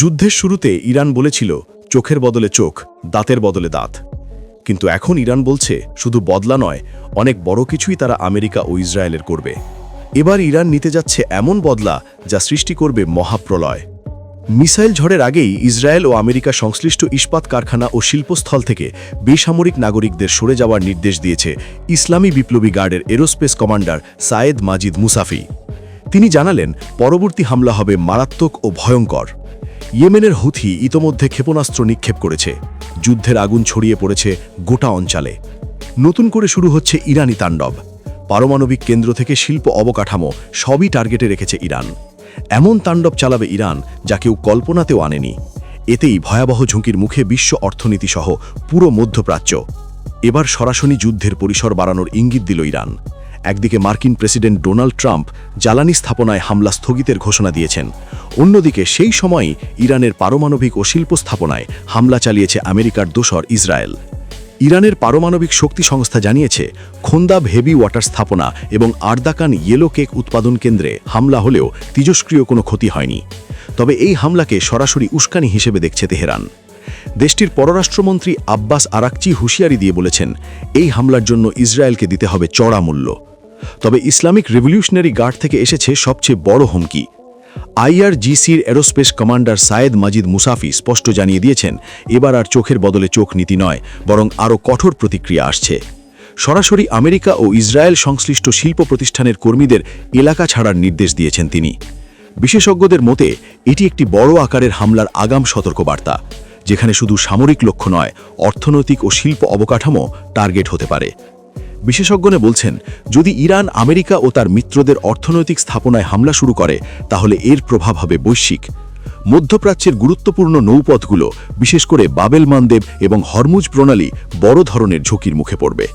যুদ্ধের শুরুতে ইরান বলেছিল চোখের বদলে চোখ, দাঁতের বদলে দাঁত। কিন্তু এখন ইরান বলছে শুধু বদলা নয়, অনেক বড় কিছুই তারা আমেরিকা ও ইসরায়েলের করবে। এবার ইরান নিতে যাচ্ছে এমন বদলা যা সৃষ্টি করবে মহাপ্রলয়। মিসাইল ঝড়ের আগেই ইসরায়েল ও আমেরিকা সংশ্লিষ্ট ইস্পাত কারখানা ও শিল্পস্থল থেকে বেসামরিক নাগরিকদের সরে যাওয়ার নির্দেশ দিয়েছে ইসলামী বিপ্লবী গার্ডের এরোস্পেস কমান্ডার সায়েদ মাজিদ মুসাফি। তিনি জানালেন, পরবর্তী হামলা হবে মারাত্মক ও ভয়ঙ্কর। ইয়েমেনের হুথি ইতোমধ্যে ক্ষেপণাস্ত্র নিক্ষেপ করেছে। যুদ্ধের আগুন ছড়িয়ে পড়েছে গোটা অঞ্চলে। নতুন করে শুরু হচ্ছে ইরানি তাণ্ডব। পারমাণবিক কেন্দ্র থেকে শিল্প অবকাঠামো সবই টার্গেটে রেখেছে ইরান। এমন তাণ্ডব চালাবে ইরান যা কেউ কল্পনাতেও আনেনি। এতেই ভয়াবহ ঝুঁকির মুখে বিশ্ব অর্থনীতি সহ পুরো মধ্যপ্রাচ্য। এবার সরাসরি যুদ্ধের পরিসর বাড়ানোর ইঙ্গিত দিল ইরান। একদিকে মার্কিন প্রেসিডেন্ট ডোনাল্ড ট্রাম্প জ্বালানি স্থাপনায় হামলা স্থগিতের ঘোষণা দিয়েছেন, অন্যদিকে সেই সময়ই ইরানের পারমাণবিক ও শিল্প স্থাপনায় হামলা চালিয়েছে আমেরিকার দোসর ইসরায়েল। ইরানের পারমাণবিক শক্তি সংস্থা জানিয়েছে, খোন্দাব হেভি ওয়াটার স্থাপনা এবং আর্দাকান ইয়েলো কেক উৎপাদন কেন্দ্রে হামলা হলেও তেজস্ক্রিয় কোনো ক্ষতি হয়নি। তবে এই হামলাকে সরাসরি উস্কানি হিসেবে দেখছে তেহরান। দেশটির পররাষ্ট্রমন্ত্রী আব্বাস আরাকচি হুঁশিয়ারি দিয়ে বলেছেন, এই হামলার জন্য ইসরায়েলকে দিতে হবে চড়া মূল্য। তবে ইসলামিক রেভলিউশনারি গার্ড থেকে এসেছে সবচেয়ে বড় হুমকি। আইআরজিসির এরোস্পেস কমান্ডার সায়েদ মাজিদ মুসাফি স্পষ্ট জানিয়ে দিয়েছেন, এবার আর চোখের বদলে চোখ নীতি নয়, বরং আরও কঠোর প্রতিক্রিয়া আসছে। সরাসরি আমেরিকা ও ইসরায়েল সংশ্লিষ্ট শিল্প প্রতিষ্ঠানের কর্মীদের এলাকা ছাড়ার নির্দেশ দিয়েছেন তিনি। বিশেষজ্ঞদের মতে এটি একটি বড় আকারের হামলার আগাম সতর্কবার্তা, যেখানে শুধু সামরিক লক্ষ্য নয়, অর্থনৈতিক ও শিল্প অবকাঠামো টার্গেট হতে পারে। বিশেষজ্ঞরা বলছেন, যদি ইরান আমেরিকা ও তার মিত্রদের অর্থনৈতিক স্থাপনায় হামলা শুরু করে তাহলে এর প্রভাব হবে বৈশ্বিক। মধ্যপ্রাচ্যের গুরুত্বপূর্ণ নৌপথগুলো, বিশেষ করে বাবেল মানদেব এবং হরমুজ প্রণালী বড় ধরনের ঝুঁকির মুখে পড়বে।